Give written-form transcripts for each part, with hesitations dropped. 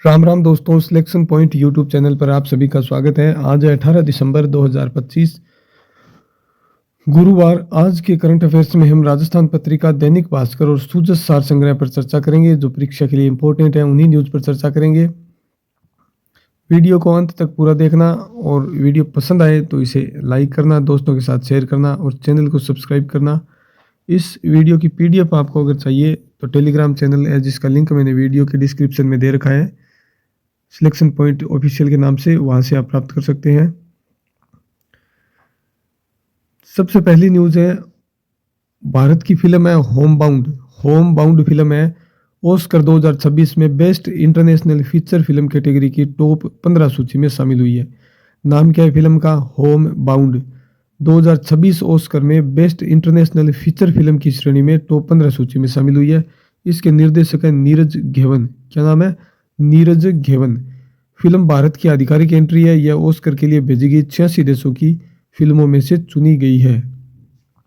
राम राम दोस्तों, selection point YouTube channel पर आप सभी का स्वागत है। आज है 18 दिसंबर 2025 गुरुवार। आज के करंट अफेयर्स में हम राजस्थान पत्रिका, दैनिक भास्कर और सूजत सार संग्रह पर चर्चा करेंगे। जो परीक्षा के लिए इंपॉर्टेंट है उन्हीं न्यूज पर चर्चा करेंगे। वीडियो को अंत तक पूरा देखना और वीडियो पसंद आए तो इसे लाइक करना, दोस्तों के साथ शेयर करना और चैनल को सब्सक्राइब करना। इस वीडियो की पीडीएफ आपको अगर चाहिए तो टेलीग्राम चैनल है जिसका लिंक मैंने वीडियो के डिस्क्रिप्शन में दे रखा है, सिलेक्शन पॉइंट ऑफिशियल के नाम से, वहां से आप प्राप्त कर सकते हैं। सबसे पहली न्यूज है, भारत की फिल्म है home bound. Home bound film है ऑस्कर 2026 में best international feature film category की टॉप 15 सूची में शामिल हुई है। नाम क्या है फिल्म का? Home bound. 2026 ऑस्कर में बेस्ट इंटरनेशनल फीचर फिल्म की श्रेणी में टॉप 15 सूची में शामिल हुई है। इसके निर्देशक है नीरज घेवन। क्या नाम है? नीरज घेवन। फिल्म भारत की आधिकारिक एंट्री है। यह ऑस्कर के लिए भेजी गई 86 देशों की फिल्मों में से चुनी गई है।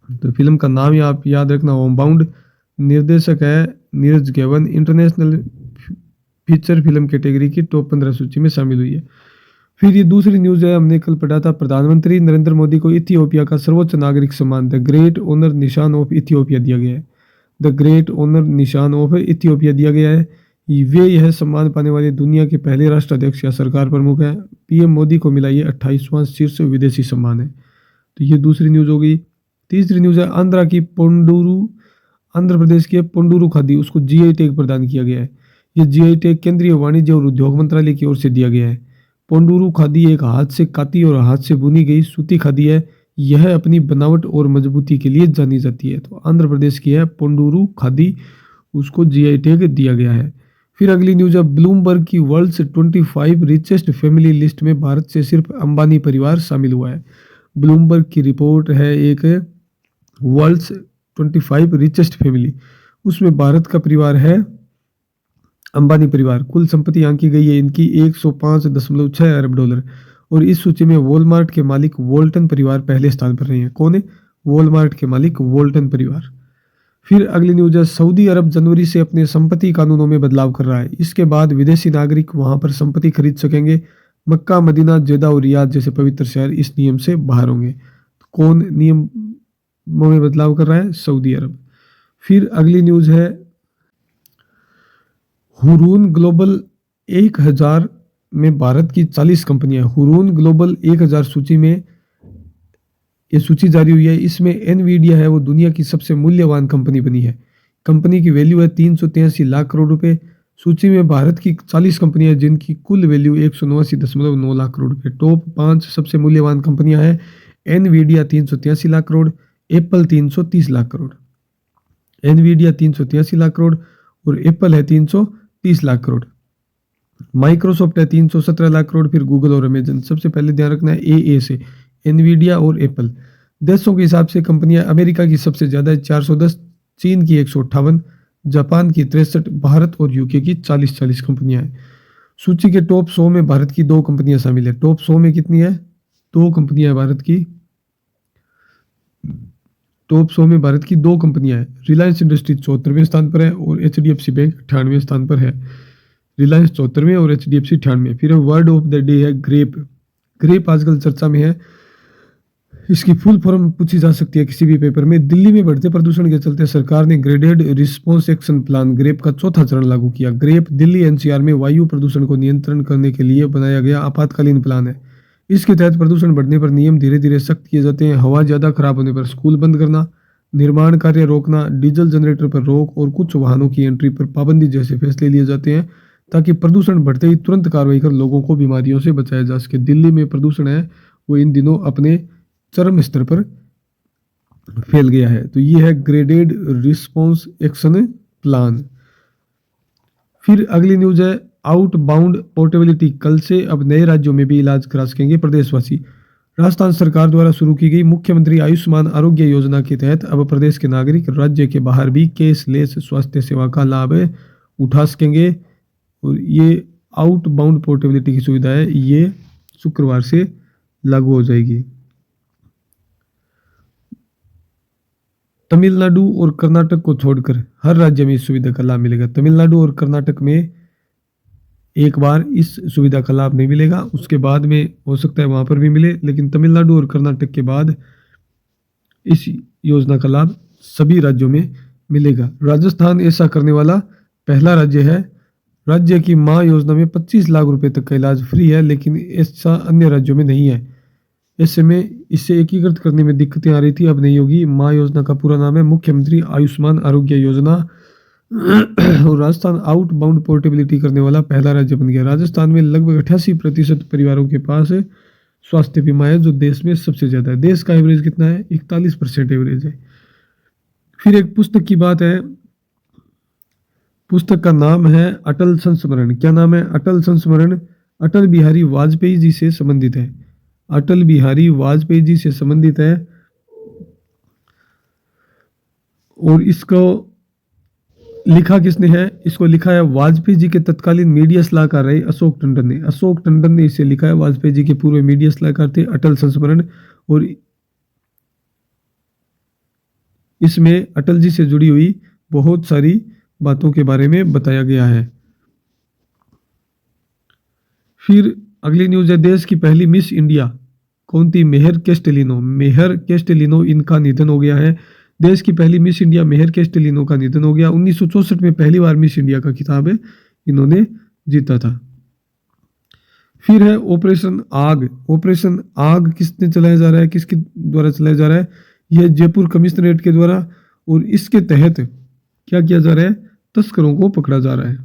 तो फिल्म का नाम आप याद रखना, होम बाउंड। निर्देशक है नीरज घेवन। इंटरनेशनल फीचर फिल्म कैटेगरी की टॉप 15 सूची में शामिल हुई है। फिर ये दूसरी न्यूज है, हमने कल पढ़ा था, प्रधानमंत्री नरेंद्र मोदी को इथियोपिया का सर्वोच्च नागरिक सम्मान द ग्रेट ऑनर निशान ऑफ इथियोपिया दिया गया है। द ग्रेट ऑनर निशान ऑफ इथियोपिया दिया गया है। वे यह सम्मान पाने वाले दुनिया के पहले राष्ट्राध्यक्ष या सरकार प्रमुख है। पीएम मोदी को मिला ये 28वां शीर्ष विदेशी सम्मान है। तो ये दूसरी न्यूज हो गई। तीसरी न्यूज है, आंध्र प्रदेश के पोंडुरु खादी, उसको जीआई टैग प्रदान किया गया है। ये जीआई टैग केंद्रीय वाणिज्य और उद्योग मंत्रालय की ओर से दिया गया है। पोंडुरु खादी एक हाथ से काती और हाथ से बुनी गई सूती खादी है। यह अपनी बनावट और मजबूती के लिए जानी जाती है। तो आंध्र प्रदेश की है पोंडुरु खादी, उसको जीआई टैग दिया गया है। फिर अगली न्यूज है, ब्लूमबर्ग की वर्ल्ड्स 25 रिचेस्ट फैमिली लिस्ट में भारत से सिर्फ अंबानी परिवार शामिल हुआ है। ब्लूमबर्ग की रिपोर्ट है एक वर्ल्ड्स 25 रिचेस्ट फैमिली, उसमें भारत का परिवार है अंबानी परिवार। कुल संपत्ति आंकी गई है इनकी 105.6 अरब डॉलर। और इस सूची में वॉलमार्ट के मालिक वोल्टन परिवार पहले स्थान पर रहे हैं। कौन है? वॉलमार्ट के मालिक वोल्टन परिवार। फिर अगली न्यूज है, सऊदी अरब जनवरी से अपने संपत्ति कानूनों में बदलाव कर रहा है। इसके बाद विदेशी नागरिक वहां पर संपत्ति खरीद सकेंगे। मक्का, मदीना, जेदा और रियाद जैसे पवित्र शहर इस नियम से बाहर होंगे। तो कौन नियमों में बदलाव कर रहा है? सऊदी अरब। फिर अगली न्यूज है, हुरून ग्लोबल 1000 में भारत की 40 कंपनियां, हुरून ग्लोबल 1000 सूची में ये सूची जारी हुई है। इसमें एनवीडिया है वो दुनिया की सबसे मूल्यवान कंपनी बनी है। कंपनी की वैल्यू है 383 लाख करोड़ रुपए। सूची में भारत की 40 कंपनियां जिनकी कुल वैल्यू 189.9 लाख करोड़ रुपए। टॉप 5 सबसे मूल्यवान कंपनियां हैं, Nvidia 383 lakh crore, Apple 330 lakh crore. Nvidia 383 lakh crore और एप्पल है 330 लाख करोड़। माइक्रोसॉफ्ट है 317 लाख करोड़। फिर गूगल और अमेजन। सबसे पहले ध्यान रखना है ए से, एनवीडिया और एप्पल। देशों के हिसाब से कंपनियां, अमेरिका की सबसे ज़्यादा है 410, चीन की 158, जापान की 63, भारत और यूके की 40 कंपनियां हैं। सूची के टॉप 100 में भारत की 2 कंपनियां शामिल है। टॉप 100 में कितनी है? 2 कंपनियां है भारत की। टॉप 100 में भारत की 2 कंपनियां हैं। रिलायंस इंडस्ट्रीज 74वें स्थान पर है और एचडीएफसी बैंक 98वें स्थान पर है। रिलायंस 74वें और एचडीएफसी 98वें। फिर वर्ड ऑफ द डे है ग्रेप। ग्रेप आजकल चर्चा में है। इसकी फुल फॉर्म पूछी जा सकती है किसी भी पेपर में। दिल्ली में बढ़ते प्रदूषण के चलते सरकार ने graded response action plan GRAP का चौथा चरण लागू किया। ग्रेप दिल्ली एनसीआर में वायु प्रदूषण को नियंत्रण करने के लिए बनाया गया आपातकालीन प्लान है। इसके तहत प्रदूषण बढ़ने पर नियम धीरे धीरे सख्त किए जाते हैं। हवा ज्यादा खराब होने पर स्कूल बंद करना, निर्माण कार्य रोकना, डीजल जनरेटर पर रोक और कुछ वाहनों की एंट्री पर पाबंदी जैसे फैसले लिए जाते हैं ताकि प्रदूषण बढ़ते ही तुरंत कार्रवाई कर लोगों को बीमारियों से बचाया जा सके। दिल्ली में प्रदूषण है वो इन दिनों अपने चरम स्तर पर फैल गया है। तो ये है ग्रेडेड रिस्पॉन्स एक्शन प्लान। फिर अगली न्यूज है, आउटबाउंड पोर्टेबिलिटी। कल से अब नए राज्यों में भी इलाज करा सकेंगे प्रदेशवासी। राजस्थान सरकार द्वारा शुरू की गई मुख्यमंत्री आयुष्मान आरोग्य योजना के तहत अब प्रदेश के नागरिक राज्य के बाहर भी कैशलेस स्वास्थ्य सेवा का लाभ उठा सकेंगे। और ये आउटबाउंड पोर्टेबिलिटी की सुविधा है, ये शुक्रवार से लागू हो जाएगी। तमिलनाडु और कर्नाटक को छोड़कर हर राज्य में इस सुविधा का लाभ मिलेगा। तमिलनाडु और कर्नाटक में एक बार इस सुविधा का लाभ नहीं मिलेगा, उसके बाद में हो सकता है वहाँ पर भी मिले, लेकिन तमिलनाडु और कर्नाटक के बाद इस योजना का लाभ सभी राज्यों में मिलेगा। राजस्थान ऐसा करने वाला पहला राज्य है। राज्य की माँ योजना में 25 लाख रुपए तक का इलाज फ्री है, लेकिन ऐसा अन्य राज्यों में नहीं है। ऐसे में इसे एकीकृत करने में दिक्कतें आ रही थी, अब नहीं होगी। माँ योजना का पूरा नाम है मुख्यमंत्री आयुष्मान आरोग्य योजना। और राजस्थान आउटबाउंड पोर्टेबिलिटी करने वाला पहला राज्य बन गया। राजस्थान में लगभग 88% परिवारों के पास स्वास्थ्य बीमा है, जो देश में सबसे ज़्यादा है। देश का एवरेज कितना है? 41% एवरेज है। फिर एक पुस्तक की बात है, पुस्तक का नाम है अटल संस्मरण। क्या नाम है? अटल संस्मरण। अटल बिहारी वाजपेयी जी से संबंधित है। अटल बिहारी वाजपेयी जी से संबंधित है और इसको लिखा किसने है? इसको लिखा है वाजपेयी जी के तत्कालीन मीडिया सलाहकार रहे अशोक टंडन ने। अशोक टंडन ने इसे लिखा है। वाजपेयी जी के पूर्व मीडिया सलाहकार थे। अटल संस्मरण, और इसमें अटल जी से जुड़ी हुई बहुत सारी बातों के बारे में बताया गया है। फिर अगली न्यूज है, देश की पहली मिस इंडिया कौन थी? मेहर कैस्टेलिनो। मेहर कैस्टेलिनो, इनका निधन हो गया है। देश की पहली मिस इंडिया मेहर कैस्टेलिनो का निधन हो गया। 1964 में पहली बार मिस इंडिया का खिताब इन्होंने जीता था। फिर है ऑपरेशन आग। ऑपरेशन आग किसने चलाया जा रहा है? किसके द्वारा चलाया जा रहा है? यह जयपुर कमिश्नरेट के द्वारा, और इसके तहत क्या किया जा रहा है? तस्करों को पकड़ा जा रहा है।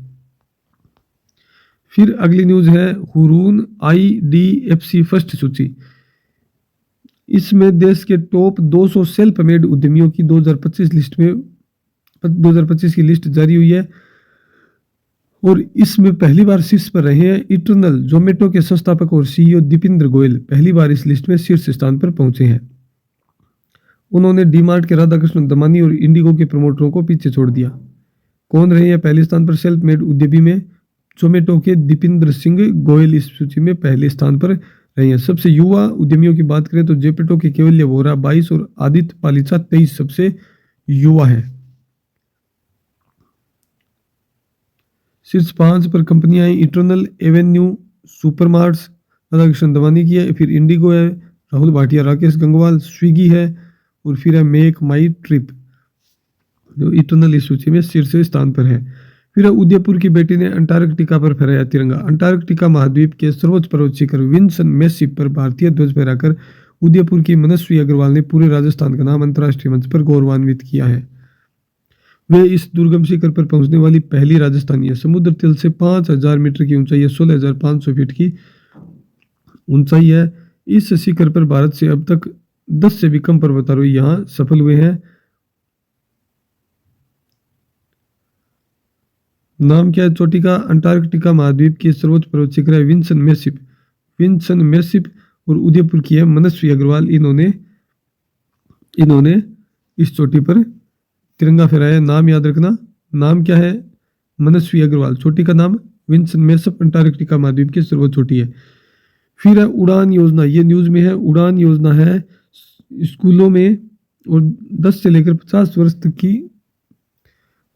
फिर अगली न्यूज है हुरून IDFC फर्स्ट सूची। इसमें देश के टॉप 200 सेल्फ मेड उद्यमियों की 2025 लिस्ट में 2025 की लिस्ट जारी हुई है, और इसमें पहली बार शीर्ष पर रहे हैं इटर्नल जोमेटो के संस्थापक और CEO दीपेंद्र गोयल। पहली बार इस लिस्ट में शीर्ष स्थान पर पहुंचे हैं। उन्होंने डीमार्ट के राधाकृष्ण दमानी और इंडिगो के प्रमोटरों को पीछे छोड़ दिया। कौन रहे हैं पहले स्थान पर सेल्फ मेड उद्यमी में? जोमेटो के दीपेंद्र सिंह गोयल इस सूची में पहले स्थान पर रहे हैं। सबसे युवा उद्यमियों की बात करें तो जोमेटो के केवल्य वोरा 22 और आदित्य पालिचा 23 सबसे युवा है। शीर्ष 5 पर कंपनियां हैं eternal, Avenue Supermarts Radhakrishna Damani की है, फिर इंडिगो है राहुल भाटिया राकेश गंगवाल, स्विगी है, और फिर है मेक माई ट्रिप जो इटर्नल इस सूची में शीर्ष स्थान पर है। फिर उदयपुर की बेटी ने अंटार्कटिका पर फहराया तिरंगा। अंटार्कटिका महाद्वीप के सर्वोच्च पर्वत शिखर विंसन मेसिप पर भारतीय ध्वज फहराकर उदयपुर की मनस्वी अग्रवाल ने पूरे राजस्थान का नाम अंतर्राष्ट्रीय मंच पर गौरवान्वित किया है। वे इस दुर्गम शिखर पर पहुंचने वाली पहली राजस्थानी है। समुद्र तल से 5000 मीटर की ऊंचाई है, 16,500 फीट की ऊंचाई है। इस शिखर पर भारत से अब तक 10 से भी कम पर्वतारोही यहाँ सफल हुए हैं। नाम क्या है चोटी का? अंटार्कटिका महाद्वीप की सर्वोच्च पर्वत शिखर है विंसन मेसिप। विंसन मेसिप, और उदयपुर की है मनस्वी अग्रवाल। इन्होंने इस चोटी पर तिरंगा फहराया। नाम याद रखना, नाम क्या है? मनस्वी अग्रवाल। चोटी का नाम विंसन मेसिप, अंटार्कटिका महाद्वीप की सर्वोच्च चोटी है। फिर है उड़ान योजना। ये न्यूज में है। उड़ान योजना है स्कूलों में और 10 से लेकर 50 वर्ष तक की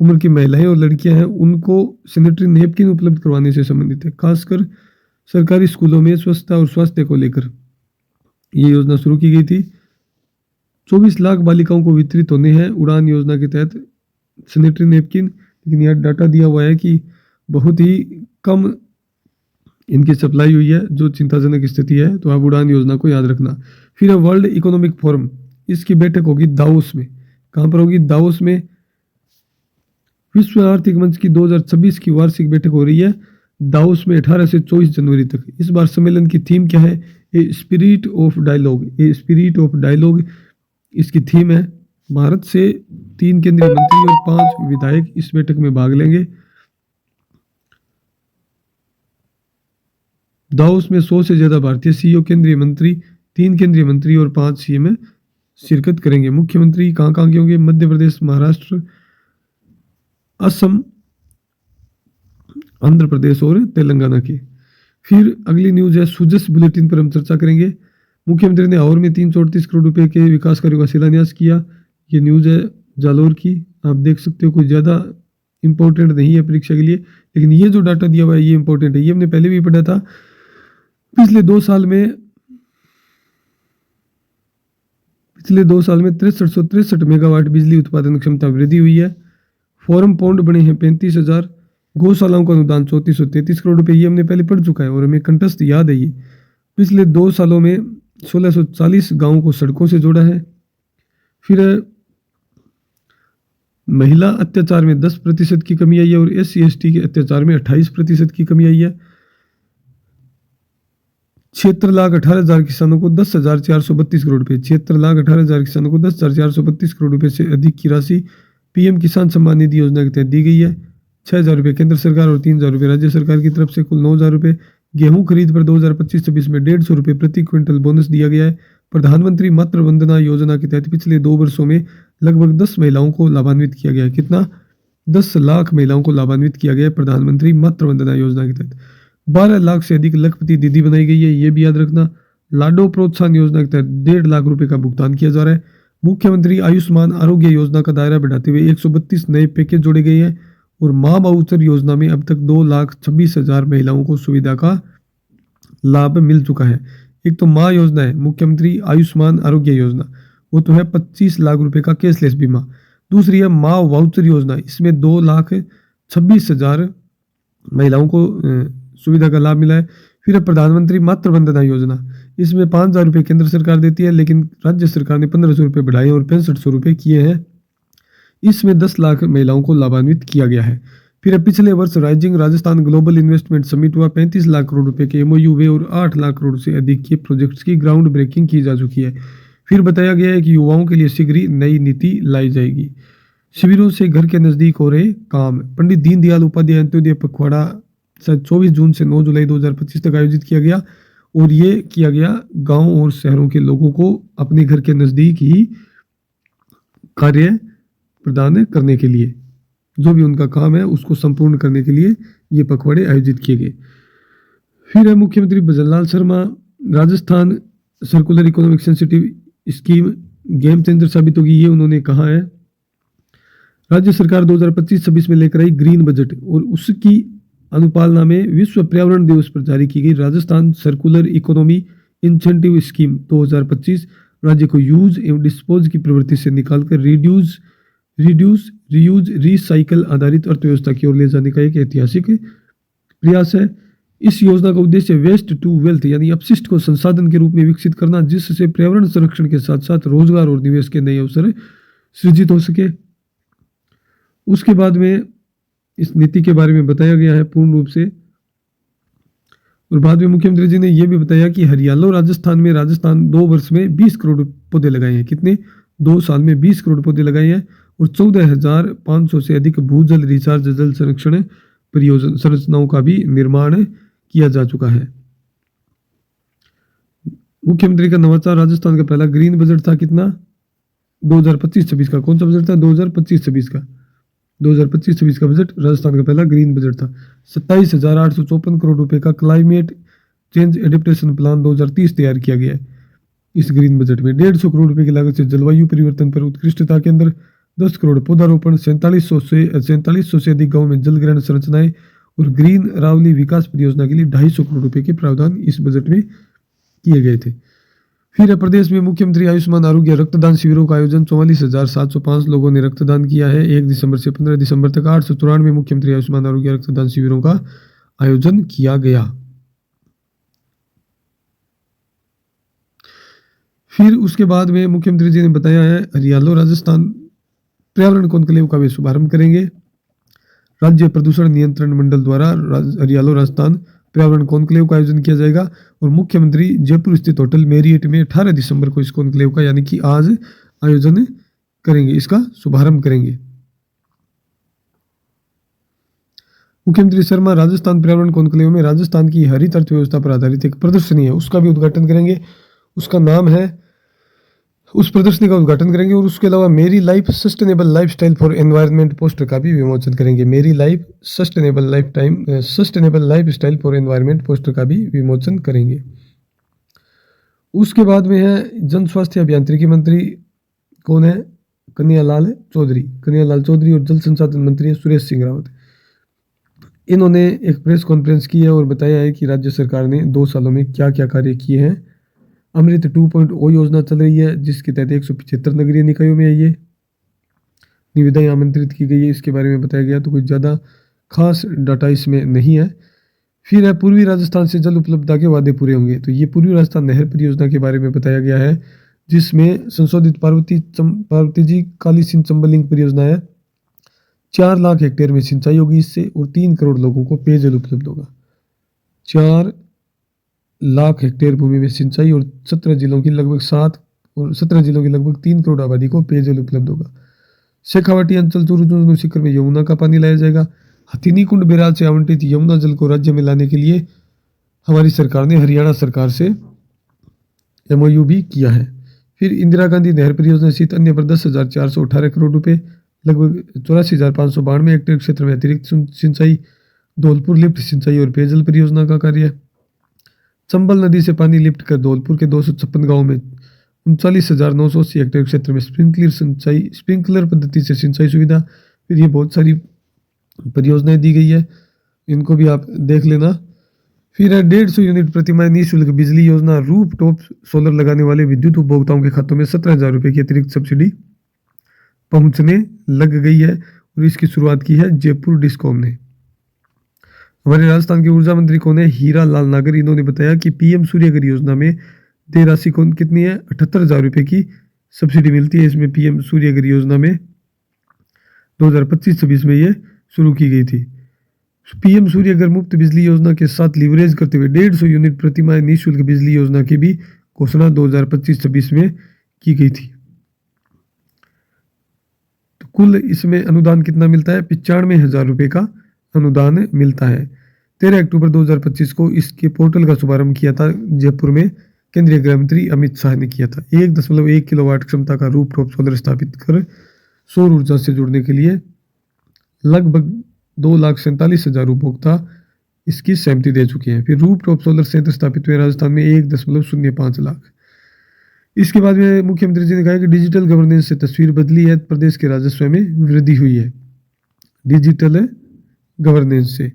उम्र की महिलाएं और लड़कियां हैं, उनको सैनिटरी नैपकिन उपलब्ध करवाने से संबंधित है। खासकर सरकारी स्कूलों में स्वच्छता और स्वास्थ्य को लेकर ये योजना शुरू की गई थी। 24 लाख बालिकाओं को वितरित होने हैं उड़ान योजना के तहत सैनिटरी नैपकिन, लेकिन यह डाटा दिया हुआ है कि बहुत ही कम इनकी सप्लाई हुई है, जो चिंताजनक स्थिति है। तो आप उड़ान योजना को याद रखना। फिर है वर्ल्ड इकोनॉमिक फोरम। इसकी बैठक होगी दावोस में। कहाँ पर होगी? दावोस में। विश्व आर्थिक मंच की 2026 की वार्षिक बैठक हो रही है दावोस में 18 से 24 जनवरी तक। इस बार सम्मेलन की थीम क्या है? A spirit of dialogue. A spirit of dialogue इसकी थीम है। भारत से 3 केंद्रीय मंत्री और 5 विधायक इस बैठक में भाग लेंगे। दावोस में 100 से ज्यादा भारतीय CEO, केंद्रीय मंत्री, 3 केंद्रीय मंत्री और 5 CM शिरकत करेंगे। मुख्यमंत्री कहाँ कहाँ के होंगे? मध्य प्रदेश, महाराष्ट्र, असम, आंध्र प्रदेश और तेलंगाना के। फिर अगली न्यूज है सुजस बुलेटिन पर हम चर्चा करेंगे। मुख्यमंत्री ने हावड़ में 334 करोड़ रुपए के विकास कार्यों का शिलान्यास किया। ये न्यूज है जालोर की, आप देख सकते हो। कोई ज़्यादा इम्पोर्टेंट नहीं है परीक्षा के लिए, लेकिन ये जो डाटा दिया हुआ है ये इम्पोर्टेंट है। ये हमने पहले भी पढ़ा था। पिछले 2 साल में 6363 मेगावाट बिजली उत्पादन क्षमता वृद्धि हुई है। फॉर्म पौंड बने हैं 35,000। गौशालाओं का अनुदान 3433 करोड़ रुपए, ये हमने पहले पढ़ चुका है और हमें कंठस्थ याद है ये। पिछले 2 सालों में 1640 गांवों को सड़कों से जोड़ा है। फिर महिला अत्याचार में 10% की कमी आई है और SC/ST के अत्याचार में 28% की कमी आई है। 76,18,000 किसानों को 10,432 करोड़ रुपए, 76,18,000 किसानों को 10,432 करोड़ रुपए से अधिक की राशि PM किसान सम्मान निधि योजना के तहत दी गई है। 6,000 रुपये केंद्र सरकार और 3,000 रुपये राज्य सरकार की तरफ से कुल 9,000 रुपये। गेहूं खरीद पर 2025-26 में 150 रुपये प्रति क्विंटल बोनस दिया गया है। प्रधानमंत्री मातृ वंदना योजना के तहत पिछले 2 वर्षों में लगभग 10 महिलाओं को लाभान्वित किया गया है। कितना? 10 लाख महिलाओं को लाभान्वित किया गया है प्रधानमंत्री मातृ वंदना योजना के तहत। 12 लाख से अधिक लखपति दीदी बनाई गई है, ये भी याद रखना। लाडो प्रोत्साहन योजना के तहत 1.5 लाख रुपए का भुगतान किया जा रहा है। मुख्यमंत्री आयुष्मान आरोग्य योजना का दायरा बढ़ाते हुए 132 नए पैकेज जोड़े गए हैं और मां बाउचर योजना में अब तक 2,26,000 महिलाओं को सुविधा का लाभ मिल चुका है। एक तो मां योजना है मुख्यमंत्री आयुष्मान आरोग्य योजना, वो तो है 25 लाख रुपए का कैशलेस बीमा। दूसरी है मां वाउचर योजना, इसमें 2,26,000 महिलाओं को सुविधा का लाभ मिला है। फिर है प्रधानमंत्री मातृ वंदना योजना, इसमें 5,000 रुपये केंद्र सरकार देती है, लेकिन राज्य सरकार ने 1,500 रुपये बढ़ाए और 6500 रुपये किए हैं। इसमें 10 लाख महिलाओं को लाभान्वित किया गया है। फिर पिछले वर्ष rising Rajasthan global investment summit हुआ। 35 लाख करोड़ रुपए के MOU हुए और 8 लाख करोड़ से अधिक के प्रोजेक्ट्स की ग्राउंड ब्रेकिंग की जा चुकी है। फिर बताया गया है कि युवाओं के लिए शीघ्र ही नई नीति लाई जाएगी। शिविरों से घर के नजदीक हो रहे काम। पंडित दीनदयाल उपाध्याय अंत्योदय पखवाड़ा 24 जून से 9 जुलाई 2025 तक आयोजित किया गया और ये किया गया गांव और शहरों के लोगों को अपने घर के नजदीक ही कार्य प्रदान करने के लिए, जो भी उनका काम है उसको संपूर्ण करने के लिए ये पखवाड़े आयोजित किए गए। फिर है मुख्यमंत्री Bhajanlal Sharma, Rajasthan circular economic sensitive scheme game changer साबित होगी, ये उन्होंने कहा है। राज्य सरकार 2025-26 में लेकर आई ग्रीन बजट और उसकी अनुपालना में विश्व पर्यावरण दिवस पर जारी की गई Rajasthan circular economy incentive scheme 2025 राज्य को यूज एवं डिस्पोज की प्रवृत्ति से निकालकर रिड्यूस रीयूज रिसाइकल आधारित अर्थव्यवस्था की ओर ले जाने का एक ऐतिहासिक प्रयास है। इस योजना का उद्देश्य वेस्ट टू वेल्थ यानी अपशिष्ट को संसाधन के रूप में विकसित करना, जिससे पर्यावरण संरक्षण के साथ साथ रोजगार और निवेश के नए अवसर सृजित हो सके। उसके बाद में इस नीति के बारे में बताया गया है पूर्ण रूप से, और बाद में मुख्यमंत्री जी ने यह भी बताया कि हरियाणा राजस्थान 2 वर्ष में 20 करोड़ पौधे लगाए हैं। कितने? 2 साल में 20 करोड़ पौधे लगाए हैं और 14,500 से अधिक भूजल रिचार्ज जल संरक्षण परियोजना संरचनाओं का भी निर्माण किया जा चुका है। मुख्यमंत्री का नवाचार, राजस्थान का पहला ग्रीन बजट था। कितना? 2025-26 का। कौन सा बजट था? 2025-26 का। 2025-26 का बजट राजस्थान का पहला ग्रीन बजट था। 27,854 करोड़ रुपए का क्लाइमेट चेंज एडेप्टेशन प्लान 2030 तैयार किया गया है। इस ग्रीन बजट में 150 करोड़ रुपए की लागत से जलवायु परिवर्तन पर उत्कृष्टता के अंदर 10 करोड़ पौधारोपण, 4700 से अधिक गाँव में जल ग्रहण संरचनाएं और ग्रीन रावली विकास परियोजना के लिए 250 करोड़ रुपए के प्रावधान इस बजट में किए गए थे। फिर प्रदेश में मुख्यमंत्री आयुष्मान आरोग्य रक्तदान शिविरों का आयोजन। 44,705 लोगों ने रक्तदान किया है। 1 दिसंबर से 15 दिसंबर तक 894 मुख्यमंत्री आयुष्मान आरोग्य रक्तदान शिविरों का आयोजन किया गया। फिर उसके बाद में मुख्यमंत्री जी ने बताया है हरियाणा राजस्थान पर्यावरण कॉन्क्लेव का वे शुभारंभ करेंगे। राज्य प्रदूषण नियंत्रण मंडल द्वारा हरियाणा राजस्थान पर्यावरण कॉन्क्लेव का आयोजन किया जाएगा और मुख्यमंत्री जयपुर स्थित होटल मेरियट में 18 दिसंबर को इस कॉन्क्लेव का यानी कि आज आयोजन करेंगे, इसका शुभारंभ करेंगे। मुख्यमंत्री शर्मा राजस्थान पर्यावरण कॉन्क्लेव में राजस्थान की हरित अर्थव्यवस्था पर आधारित एक प्रदर्शनी है उसका भी उद्घाटन करेंगे। उसका नाम है, उस प्रदर्शनी का उद्घाटन करेंगे और उसके अलावा मेरी life sustainable lifestyle for environment poster का भी विमोचन करेंगे। मेरी life sustainable lifestyle for environment poster का भी विमोचन करेंगे। उसके बाद में है जन स्वास्थ्य अभियांत्रिकी मंत्री कौन है? कन्हैयालाल चौधरी और जल संसाधन मंत्री हैं सुरेश सिंह रावत। इन्होंने एक प्रेस कॉन्फ्रेंस की है और बताया है कि राज्य सरकार ने 2 सालों में क्या क्या कार्य किए हैं। अमृत 2.0 योजना चल रही है जिसके तहत 175 नगरीय निकायों में ये निविदाएं आमंत्रित की गई है, इसके बारे में बताया गया। तो कुछ ज़्यादा खास डाटा इसमें नहीं है। फिर है पूर्वी राजस्थान से जल उपलब्धता के वादे पूरे होंगे। तो ये पूर्वी राजस्थान नहर परियोजना के बारे में बताया गया है जिसमें संशोधित पार्वती जी काली सिंध चंबल लिंक परियोजना है। 4 लाख हेक्टेयर में सिंचाई होगी इससे और 3 करोड़ लोगों को पेयजल उपलब्ध होगा। 4 लाख हेक्टेयर भूमि में सिंचाई और 17 जिलों की लगभग 3 करोड़ आबादी को पेयजल उपलब्ध होगा। शेखावाटी अंचल चूरू शिखर में यमुना का पानी लाया जाएगा। हथिनी कुंड बैराज से आवंटित यमुना जल को राज्य में लाने के लिए हमारी सरकार ने हरियाणा सरकार से MOU भी किया है। फिर इंदिरा गांधी नहर परियोजना सहित अन्य पर 10,418 करोड़ रुपए, लगभग 84,592 हेक्टेयर क्षेत्र में अतिरिक्त सिंचाई, धौलपुर लिफ्ट सिंचाई और पेयजल परियोजना का कार्य। चंबल नदी से पानी लिफ्ट कर धौलपुर के 256 गाँव में 39,980 हेक्टेयर क्षेत्र में स्प्रिंकलर पद्धति से सिंचाई सुविधा। फिर ये बहुत सारी परियोजनाएं दी गई है, इनको भी आप देख लेना। फिर है 150 यूनिट प्रतिमाह निःशुल्क बिजली योजना। रूफ टॉप सोलर लगाने वाले विद्युत उपभोक्ताओं के खातों में 17,000 रुपये की अतिरिक्त सब्सिडी पहुंचने लग गई है और इसकी शुरुआत की है जयपुर डिस्कॉम ने। हमारे राजस्थान के ऊर्जा मंत्री कौन है? हीरा लाल नागर। इन्होंने बताया कि PM सूर्यघर योजना में देय राशि कौन कितनी है? 78,000 रुपये की सब्सिडी मिलती है। इसमें PM सूर्यघर योजना में 2025-26 में ये शुरू की गई थी। PM सूर्यघर मुफ्त बिजली योजना के साथ लीवरेज करते हुए 150 यूनिट प्रतिमाह निःशुल्क बिजली योजना की भी घोषणा 2025-26 में की गई थी। तो कुल इसमें अनुदान कितना मिलता है? 95,000 रुपये का अनुदान मिलता है। 13 अक्टूबर 2025 को इसके पोर्टल का शुभारंभ किया था जयपुर में, केंद्रीय गृह मंत्री अमित शाह ने किया था। 1.1 किलोवाट क्षमता का रूफटॉप सोलर स्थापित कर सौर ऊर्जा से जुड़ने के लिए लगभग 2,47,000 उपभोक्ता इसकी सहमति दे चुके हैं। फिर रूफटॉप सोलर संयंत्र स्थापित हुए राजस्थान में 1.05 लाख। इसके बाद में मुख्यमंत्री जी ने कहा कि डिजिटल गवर्नेंस से तस्वीर बदली है, प्रदेश के राजस्व में वृद्धि हुई है। डिजिटल गवर्नेंस से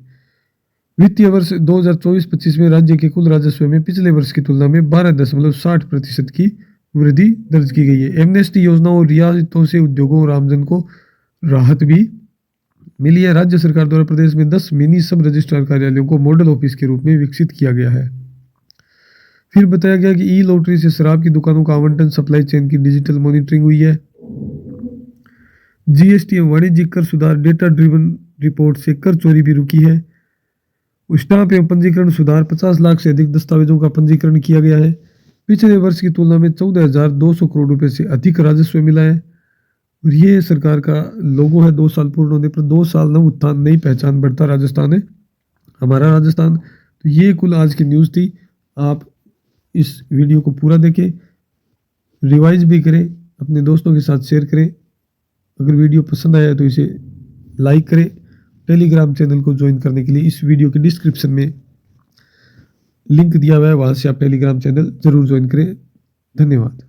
वित्तीय वर्ष 2024-25 में राज्य के कुल राजस्व में पिछले वर्ष की तुलना में 12.60% की वृद्धि दर्ज की गई है। एमनेस्टी योजना और रियायतों से उद्योगों और आमजन को राहत भी मिली है। राज्य सरकार द्वारा प्रदेश में 10 मिनी सब रजिस्ट्रार कार्यालयों को मॉडल ऑफिस के रूप में विकसित किया गया है। फिर बताया गया कि ई लॉटरी से शराब की दुकानों का आवंटन, सप्लाई चेन की डिजिटल मॉनिटरिंग हुई है। GST एवं वाणिज्यिक कर सुधार डेटा ड्रिवन रिपोर्ट से कर चोरी भी रुकी है। स्टाम्प एवं पंजीकरण सुधार, 50 लाख से अधिक दस्तावेजों का पंजीकरण किया गया है। पिछले वर्ष की तुलना में 14,200 करोड़ रुपए से अधिक राजस्व मिला है। और ये सरकार का लोगो है 2 साल पूर्ण होने पर। 2 साल नव उत्थान नई पहचान बढ़ता राजस्थान है हमारा राजस्थान। तो ये कुल आज की न्यूज़ थी। आप इस वीडियो को पूरा देखें, रिवाइज भी करें, अपने दोस्तों के साथ शेयर करें। अगर वीडियो पसंद आया तो इसे लाइक करें। टेलीग्राम चैनल को ज्वाइन करने के लिए इस वीडियो के डिस्क्रिप्शन में लिंक दिया हुआ है, वहाँ से आप टेलीग्राम चैनल जरूर ज्वाइन करें। धन्यवाद।